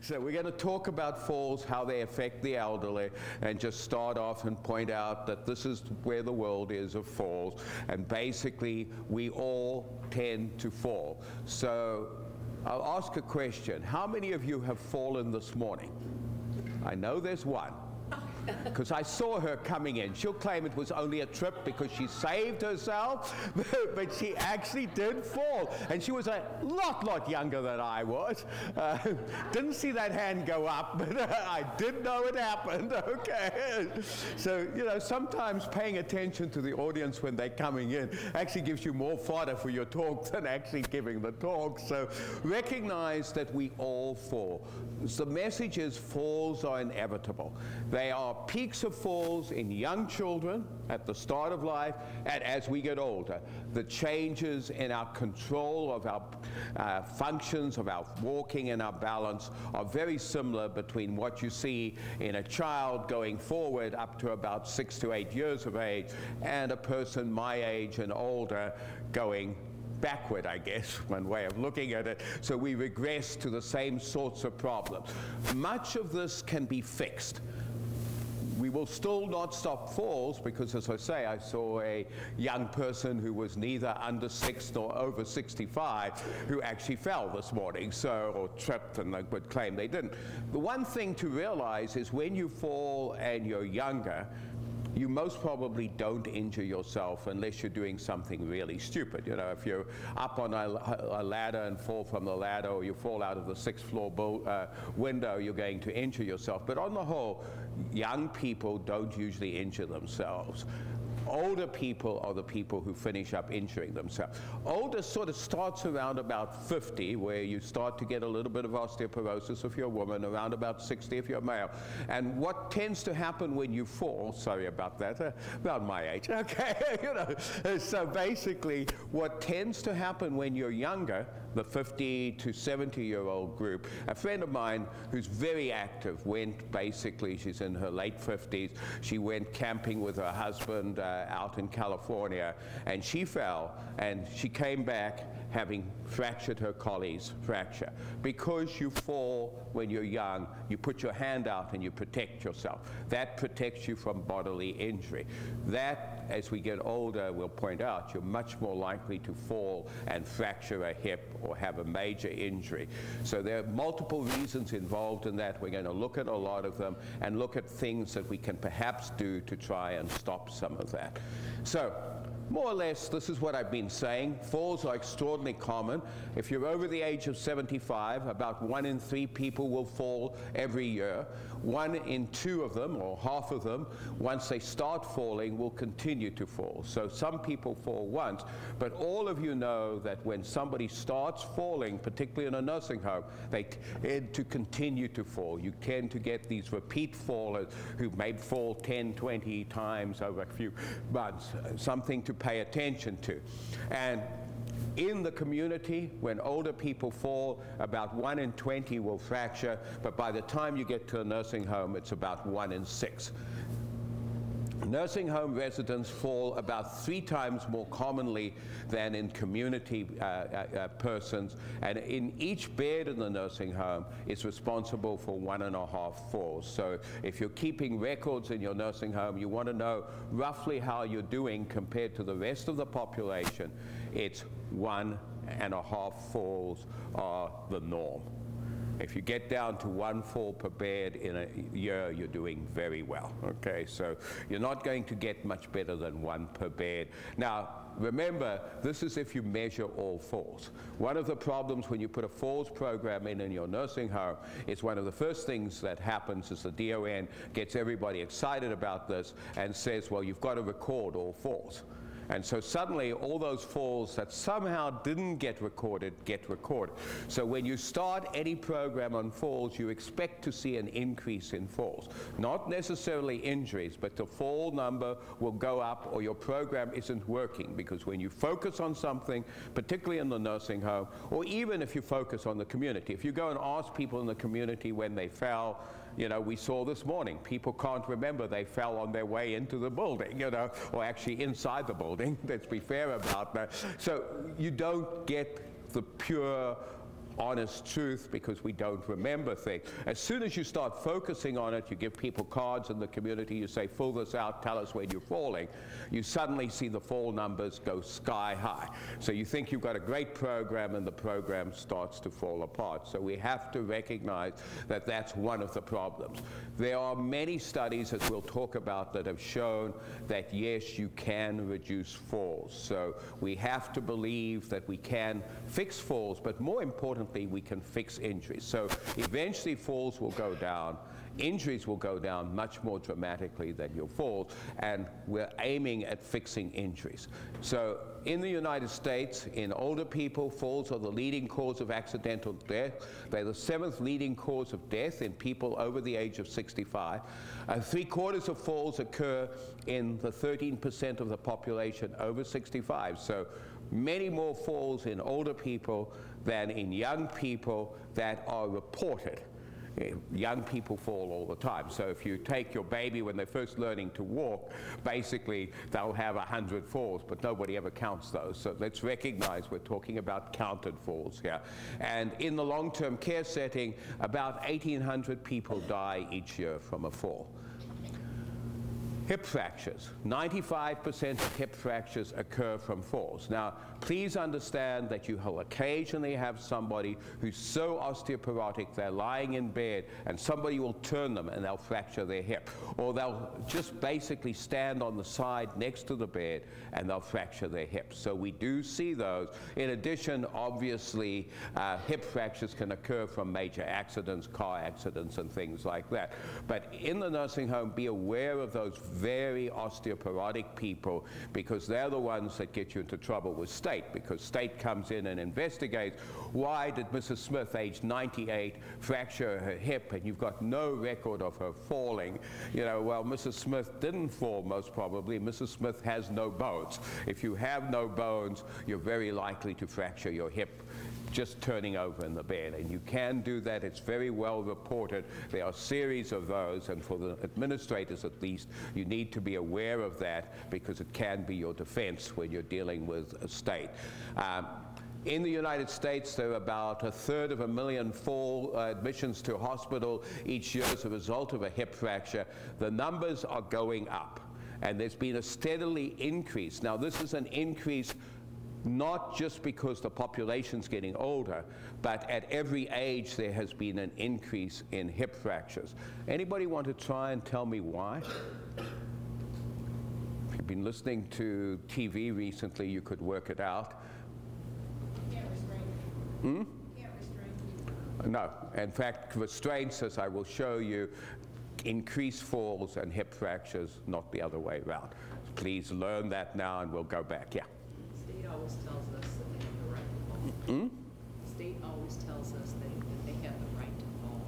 So we're going to talk about falls, how they affect the elderly, and just start off and point out that this is where the world is of falls, and basically we all tend to fall. So I'll ask a question. How many of you have fallen this morning? I know there's one, because I saw her coming in. She'll claim it was only a trip because she saved herself, but she actually did fall. And she was a lot younger than I was. Didn't see that hand go up, but I did know it happened, okay? So, you know, sometimes paying attention to the audience when they're coming in actually gives you more fodder for your talk than actually giving the talk. So recognize that we all fall. The message is falls are inevitable. They are peaks of falls in young children at the start of life and as we get older. The changes in our control of our functions, of our walking and our balance are very similar between what you see in a child going forward up to about 6 to 8 years of age and a person my age and older going backward, I guess, one way of looking at it. So we regress to the same sorts of problems. Much of this can be fixed. We will still not stop falls because, as I say, I saw a young person who was neither under 6 nor over 65 who actually fell this morning, or tripped, and they would claim they didn't. The one thing to realize is when you fall and you're younger, you most probably don't injure yourself unless you're doing something really stupid. You know, if you're up on a ladder and fall from the ladder, or you fall out of the 6th floor window, you're going to injure yourself. But on the whole, young people don't usually injure themselves. Older people are the people who finish up injuring themselves. Older sort of starts around about 50, where you start to get a little bit of osteoporosis if you're a woman, around about 60 if you're a male. And what tends to happen when you fall, sorry about that, about my age, okay, you know. So basically, what tends to happen when you're younger, the 50 to 70-year-old group, a friend of mine who's very active went basically, she's in her late 50s, she went camping with her husband out in California, and she fell, and she came back having fractured her Colles fracture. Because you fall when you're young, you put your hand out and you protect yourself. That protects you from bodily injury. That, as we get older, we'll point out, you're much more likely to fall and fracture a hip or have a major injury. So there are multiple reasons involved in that. We're going to look at a lot of them and look at things that we can perhaps do to try and stop some of that. So, more or less, this is what I've been saying. Falls are extraordinarily common. If you're over the age of 75, about 1 in 3 people will fall every year. 1 in 2 of them, or half of them, once they start falling, will continue to fall. So some people fall once, but all of you know that when somebody starts falling, particularly in a nursing home, they tend to continue to fall. You tend to get these repeat fallers who may fall 10, 20 times over a few months, something to pay attention to. And in the community, when older people fall, about 1 in 20 will fracture, but by the time you get to a nursing home, it's about 1 in 6. Nursing home residents fall about 3 times more commonly than in community persons, and in each bed in the nursing home is responsible for 1.5 falls. So if you're keeping records in your nursing home, you want to know roughly how you're doing compared to the rest of the population. It's 1.5 falls are the norm. If you get down to 1 fall per bed in a year, you're doing very well, okay? So you're not going to get much better than 1 per bed. Now, remember, this is if you measure all falls. One of the problems when you put a falls program in your nursing home is one of the first things that happens is the DON gets everybody excited about this and says, well, you've got to record all falls. And so suddenly all those falls that somehow didn't get recorded get recorded. So when you start any program on falls, you expect to see an increase in falls. Not necessarily injuries, but the fall number will go up or your program isn't working, because when you focus on something, particularly in the nursing home, or even if you focus on the community, if you go and ask people in the community when they fell, you know, we saw this morning, people can't remember they fell on their way into the building, you know, or actually inside the building. Let's be fair about that. So you don't get the pure honest truth because we don't remember things. As soon as you start focusing on it, you give people cards in the community, you say, fill this out, tell us when you're falling, you suddenly see the fall numbers go sky high. So you think you've got a great program and the program starts to fall apart. So we have to recognize that that's one of the problems. There are many studies, as we'll talk about, that have shown that yes, you can reduce falls. So we have to believe that we can fix falls, but more importantly, we can fix injuries. So eventually falls will go down. Injuries will go down much more dramatically than your falls, and we're aiming at fixing injuries. So in the United States, in older people, falls are the leading cause of accidental death. They're the 7th leading cause of death in people over the age of 65. 3/4 of falls occur in the 13% of the population over 65. So many more falls in older people than in young people that are reported. Young people fall all the time. So if you take your baby when they're first learning to walk, basically they'll have 100 falls, but nobody ever counts those. So let's recognize we're talking about counted falls here. And in the long-term care setting, about 1,800 people die each year from a fall. Hip fractures. 95% of hip fractures occur from falls. Now, please understand that you will occasionally have somebody who's so osteoporotic they're lying in bed and somebody will turn them and they'll fracture their hip. Or they'll just basically stand on the side next to the bed and they'll fracture their hip. So we do see those. In addition, obviously, hip fractures can occur from major accidents, car accidents, and things like that. But in the nursing home, be aware of those very osteoporotic people, because they're the ones that get you into trouble with state, because state comes in and investigates, why did Mrs. Smith, age 98, fracture her hip, and you've got no record of her falling? You know, well, Mrs. Smith didn't fall, most probably. Mrs. Smith has no bones. If you have no bones, you're very likely to fracture your hip just turning over in the bed, and you can do that. It's very well reported. There are a series of those, and for the administrators at least, you need to be aware of that, because it can be your defense when you're dealing with a state. In the United States, there are about 1/3 fall admissions to hospital each year as a result of a hip fracture. The numbers are going up, and there's been a steadily increase. Now, this is an increase not just because the population's getting older, but at every age there has been an increase in hip fractures. Anybody want to try and tell me why? If you've been listening to TV recently, you could work it out. Can't restrain. Can't restrain. No. In fact, restraints, as I will show you, increase falls and hip fractures, not the other way around. Please learn that now, and we'll go back. Yeah. The state always tells us that they have the right to fall. The state always tells us that they have the right to fall.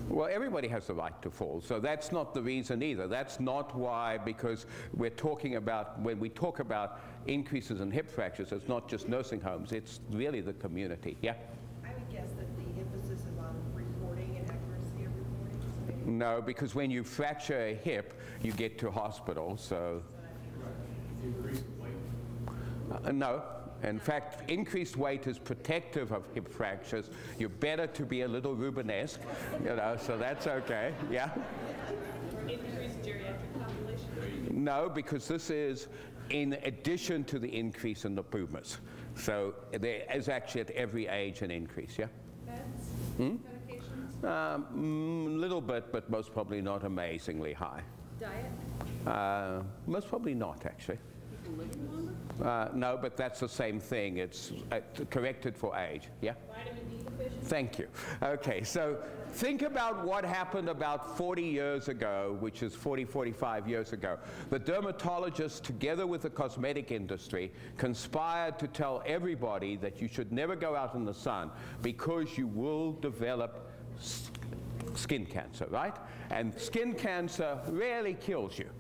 Well, everybody has the right to fall, so that's not the reason either. That's not why, because we're talking about, when we talk about increases in hip fractures, it's not just nursing homes, it's really the community. Yeah? I would guess that the emphasis is on reporting and accuracy of reporting. No, because when you fracture a hip, you get to hospital, so... Increased weight? No. In fact, increased weight is protective of hip fractures. You're better to be a little Rubenesque, you know, so that's okay. Yeah? Increased geriatric population? No, because this is in addition to the increase in the boomers. So there is actually at every age an increase, yeah? Meds? Medications? Little bit, but most probably not amazingly high. Diet? Most probably not, actually. People living longer? No, but that's the same thing. It's corrected for age. Yeah? Vitamin D deficiency? Thank you. Okay, so think about what happened about 40 years ago, which is 45 years ago. The dermatologists, together with the cosmetic industry, conspired to tell everybody that you should never go out in the sun because you will develop skin cancer, right? And skin cancer rarely kills you.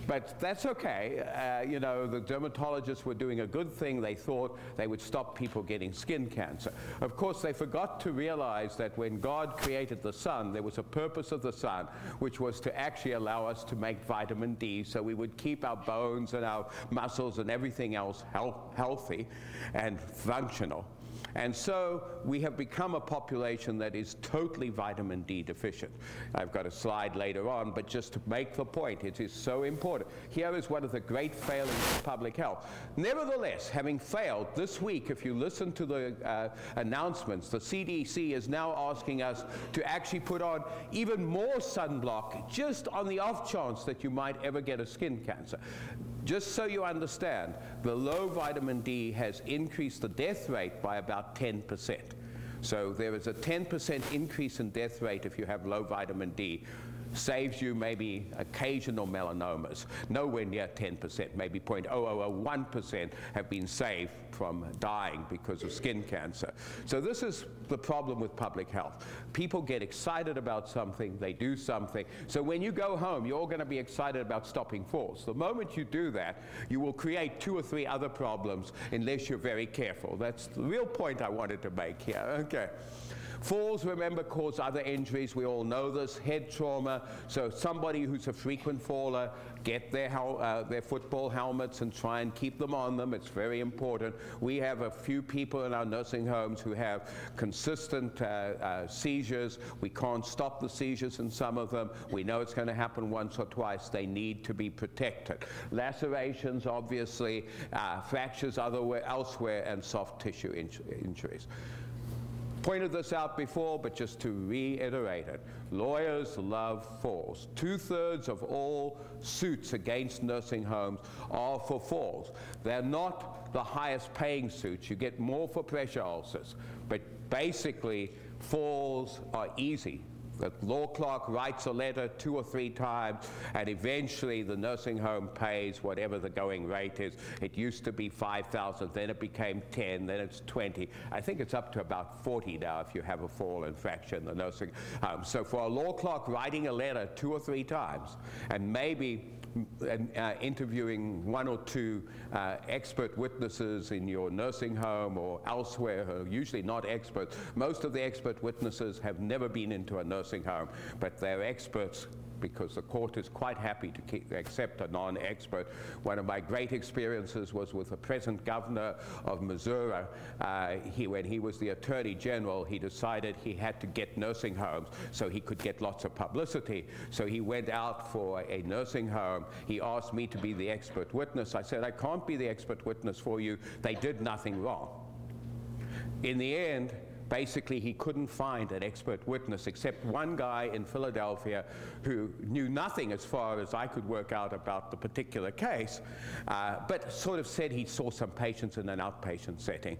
But that's okay. You know, the dermatologists were doing a good thing. They thought they would stop people getting skin cancer. Of course, they forgot to realize that when God created the sun, there was a purpose of the sun, which was to actually allow us to make vitamin D so we would keep our bones and our muscles and everything else healthy and functional. And so we have become a population that is totally vitamin D deficient. I've got a slide later on, but just to make the point, it is so important. Here is one of the great failings of public health. Nevertheless, having failed, this week, if you listen to the announcements, the CDC is now asking us to actually put on even more sunblock, just on the off chance that you might ever get a skin cancer. Just so you understand, the low vitamin D has increased the death rate by about 10%. So there is a 10% increase in death rate if you have low vitamin D. Saves you maybe occasional melanomas, nowhere near 10%, maybe 0.0001% have been saved from dying because of skin cancer. So this is the problem with public health. People get excited about something, they do something. So when you go home, you're all going to be excited about stopping falls. The moment you do that, you will create 2 or 3 other problems unless you're very careful. That's the real point I wanted to make here. Okay. Falls, remember, cause other injuries. We all know this. Head trauma. So somebody who's a frequent faller, get their football helmets and try and keep them on them. It's very important. We have a few people in our nursing homes who have consistent seizures. We can't stop the seizures in some of them. We know it's going to happen once or twice. They need to be protected. Lacerations, obviously, fractures elsewhere, and soft tissue injuries. Pointed this out before, but just to reiterate it, lawyers love falls. 2/3 of all suits against nursing homes are for falls. They're not the highest paying suits. You get more for pressure ulcers, but basically falls are easy. The law clerk writes a letter 2 or 3 times, and eventually the nursing home pays whatever the going rate is. It used to be $5,000, then it became 10, then it's 20. I think it's up to about 40 now if you have a fall and fracture in the nursing home. So for a law clerk writing a letter 2 or 3 times, and maybe interviewing 1 or 2 expert witnesses in your nursing home or elsewhere who are usually not experts. Most of the expert witnesses have never been into a nursing home, but they're experts because the court is quite happy to accept a non-expert. One of my great experiences was with the present governor of Missouri. When he was the Attorney General, he decided he had to get nursing homes so he could get lots of publicity. So he went out for a nursing home. He asked me to be the expert witness. I said, I can't be the expert witness for you. They did nothing wrong. In the end, basically, he couldn't find an expert witness except one guy in Philadelphia who knew nothing as far as I could work out about the particular case, but sort of said he saw some patients in an outpatient setting.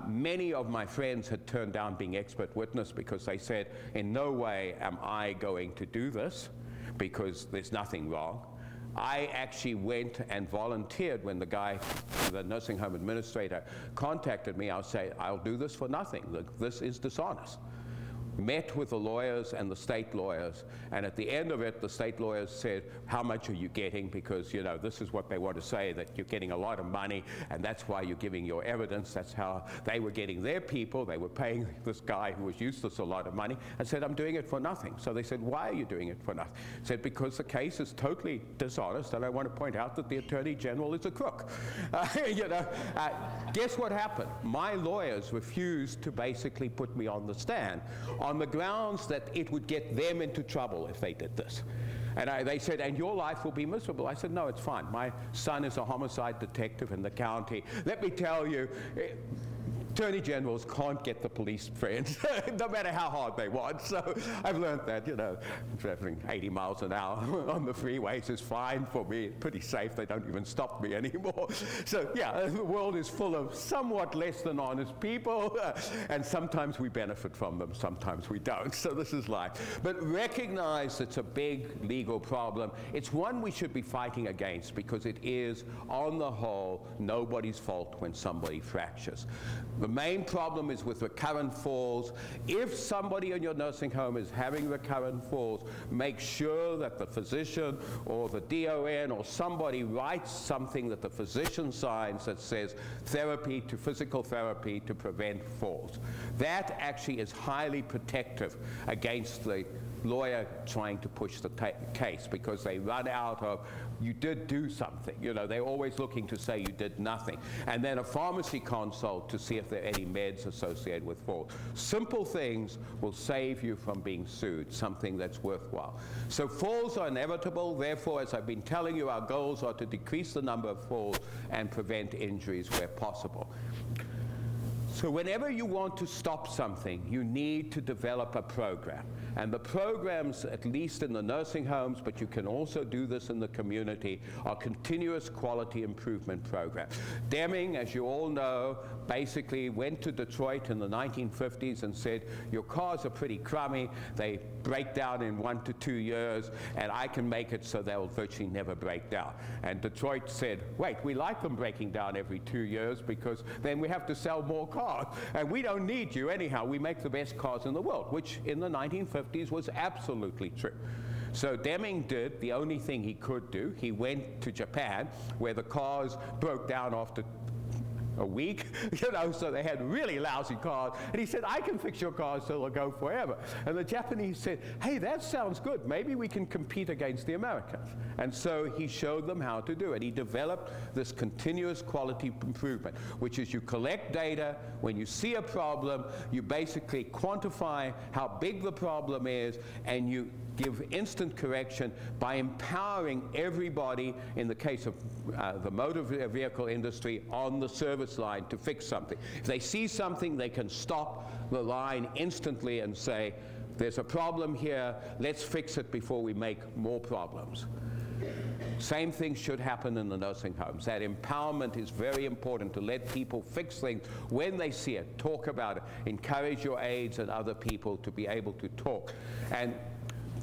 Many of my friends had turned down being expert witness because they said, in no way am I going to do this because there's nothing wrong. I actually went and volunteered when the nursing home administrator contacted me. I'll say, I'll do this for nothing. Look, this is dishonest. Met with the lawyers and the state lawyers, and at the end of it, the state lawyers said, how much are you getting? Because, you know, this is what they want to say, that you're getting a lot of money, and that's why you're giving your evidence. That's how they were getting their people. They were paying this guy who was useless a lot of money, and said, I'm doing it for nothing. So they said, why are you doing it for nothing? Said, because the case is totally dishonest, and I want to point out that the Attorney General is a crook. Guess what happened? My lawyers refused to basically put me on the stand on the grounds that it would get them into trouble if they did this. And they said, and your life will be miserable. I said, no, it's fine. My son is a homicide detective in the county. Let me tell you, Attorney Generals can't get the police friends, no matter how hard they want. So I've learned that, you know, traveling 80 miles an hour on the freeways is fine for me. Pretty safe. They don't even stop me anymore. So yeah, the world is full of somewhat less than honest people, and sometimes we benefit from them, sometimes we don't. So this is life. But recognize it's a big legal problem. It's one we should be fighting against because it is, on the whole, nobody's fault when somebody fractures. The main problem is with recurrent falls. If somebody in your nursing home is having recurrent falls, make sure that the physician or the DON or somebody writes something that the physician signs that says physical therapy to prevent falls. That actually is highly protective against the lawyer trying to push the case because they run out of, you did do something. You know, they're always looking to say you did nothing. And then a pharmacy consult to see if there are any meds associated with falls. Simple things will save you from being sued, something that's worthwhile. So falls are inevitable. Therefore, as I've been telling you, our goals are to decrease the number of falls and prevent injuries where possible. So whenever you want to stop something, you need to develop a program. And the programs, at least in the nursing homes, but you can also do this in the community, are continuous quality improvement programs. Deming, as you all know, basically went to Detroit in the 1950s and said, your cars are pretty crummy, they break down in 1 to 2 years, and I can make it so they'll virtually never break down. And Detroit said, wait, we like them breaking down every 2 years because then we have to sell more cars, and we don't need you anyhow. We make the best cars in the world, which in the 1950s was absolutely true. So Deming did the only thing he could do. He went to Japan, where the cars broke down after a week, you know, so they had really lousy cars. And he said, I can fix your cars so they'll go forever. And the Japanese said, hey, that sounds good. Maybe we can compete against the Americans. And so he showed them how to do it. He developed this continuous quality improvement, which is you collect data. When you see a problem, you basically quantify how big the problem is, and you give instant correction by empowering everybody, in the case of the motor vehicle industry, on the service line to fix something. If they see something, they can stop the line instantly and say, there's a problem here, let's fix it before we make more problems. Same thing should happen in the nursing homes. That empowerment is very important, to let people fix things when they see it, talk about it, encourage your aides and other people to be able to talk. And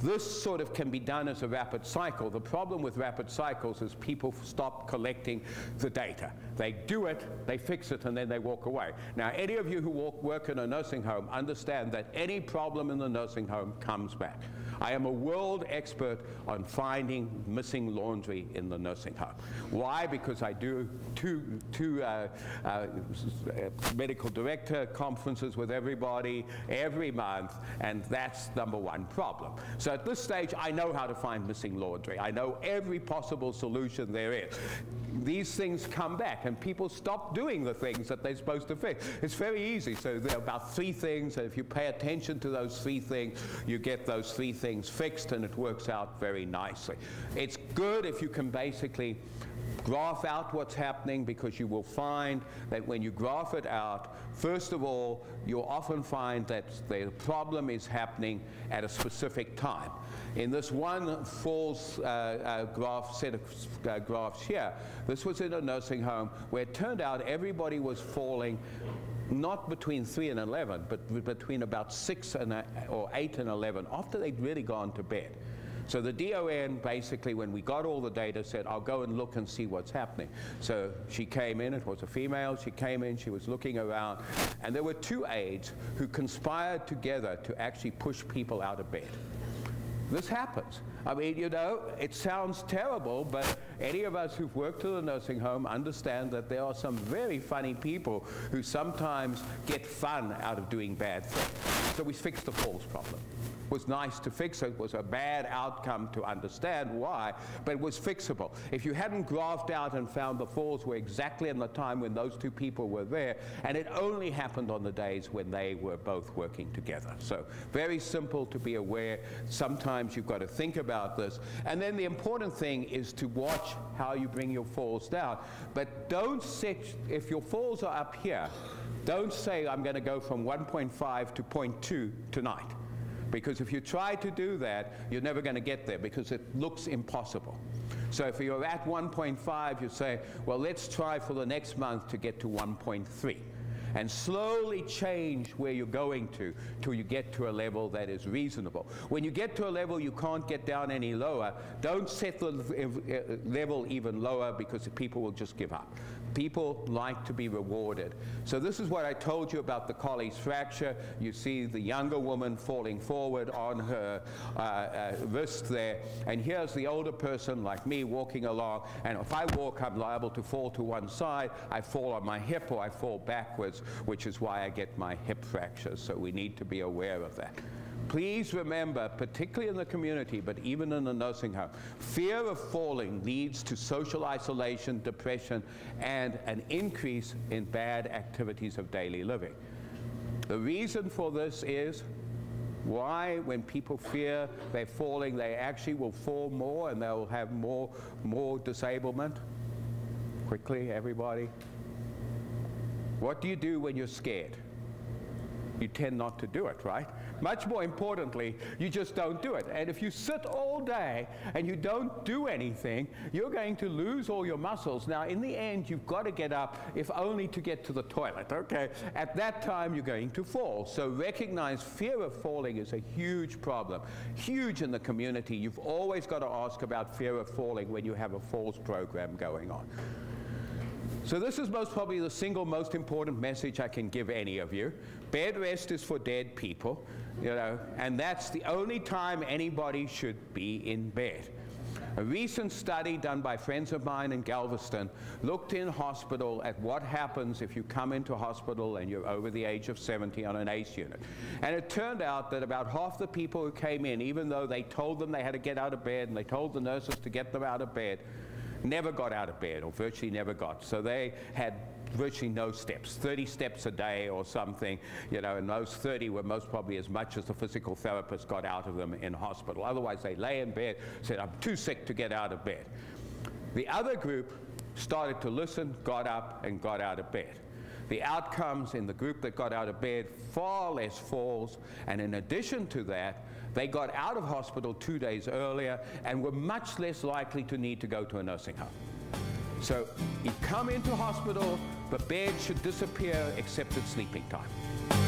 this sort of can be done as a rapid cycle. The problem with rapid cycles is people stop collecting the data. They do it, they fix it, and then they walk away. Now, any of you who work in a nursing home understand that any problem in the nursing home comes back. I am a world expert on finding missing laundry in the nursing home. Why? Because I do two medical director conferences with everybody every month, and that's #1 problem. So at this stage, I know how to find missing laundry. I know every possible solution there is. These things come back, and people stop doing the things that they're supposed to fix. It's very easy. So there are about 3 things, and if you pay attention to those 3 things, you get those 3 things fixed, and it works out very nicely. It's good if you can basically graph out what's happening, because you will find that when you graph it out, first of all, you'll often find that the problem is happening at a specific time. In this one falls graph, set of graphs here, this was in a nursing home where it turned out everybody was falling not between 3 and 11, but between about 6 or 8 and 11, after they'd really gone to bed. So the DON basically, when we got all the data, said, I'll go and look and see what's happening. So she came in, it was a female, she came in, she was looking around, and there were 2 aides who conspired together to actually push people out of bed. This happens. I mean, you know, it sounds terrible, but any of us who've worked in a nursing home understand that there are some very funny people who sometimes get fun out of doing bad things. So we fixed the falls problem. It was nice to fix it. It was a bad outcome to understand why, but it was fixable. If you hadn't graphed out and found the falls were exactly in the time when those 2 people were there, and it only happened on the days when they were both working together. So very simple to be aware. Sometimes you've got to think about this. And then the important thing is to watch how you bring your falls down. But don't set, if your falls are up here, don't say, I'm going to go from 1.5 to 0.2 tonight. Because if you try to do that, you're never going to get there, because it looks impossible. So if you're at 1.5, you say, well, let's try for the next month to get to 1.3. And slowly change where you're going to till you get to a level that is reasonable. When you get to a level you can't get down any lower, don't set the level even lower, because people will just give up. People like to be rewarded. So this is what I told you about the Colles fracture. You see the younger woman falling forward on her wrist there. And here's the older person like me walking along. And if I walk, I'm liable to fall to one side. I fall on my hip or I fall backwards, which is why I get my hip fractures. So we need to be aware of that. Please remember, particularly in the community, but even in the nursing home, fear of falling leads to social isolation, depression, and an increase in bad activities of daily living. The reason for this is why, when people fear they're falling, they actually will fall more and they'll have more disablement. Quickly, everybody. What do you do when you're scared? You tend not to do it, right? Much more importantly, you just don't do it. And if you sit all day and you don't do anything, you're going to lose all your muscles. Now, in the end, you've got to get up, if only to get to the toilet, okay? At that time, you're going to fall. So recognize fear of falling is a huge problem, huge in the community. You've always got to ask about fear of falling when you have a falls program going on. So this is most probably the single most important message I can give any of you. Bed rest is for dead people, you know, and that's the only time anybody should be in bed. A recent study done by friends of mine in Galveston looked in hospital at what happens if you come into hospital and you're over the age of 70 on an ACE unit. And it turned out that about half the people who came in, even though they told them they had to get out of bed and they told the nurses to get them out of bed, never got out of bed, or virtually never got. So they had virtually no steps, 30 steps a day or something, you know, and those 30 were most probably as much as the physical therapist got out of them in hospital. Otherwise, they lay in bed, said, I'm too sick to get out of bed. The other group started to listen, got up, and got out of bed. The outcomes in the group that got out of bed, far less falls, and in addition to that, they got out of hospital 2 days earlier and were much less likely to need to go to a nursing home. So you come into hospital, the bed should disappear except at sleeping time.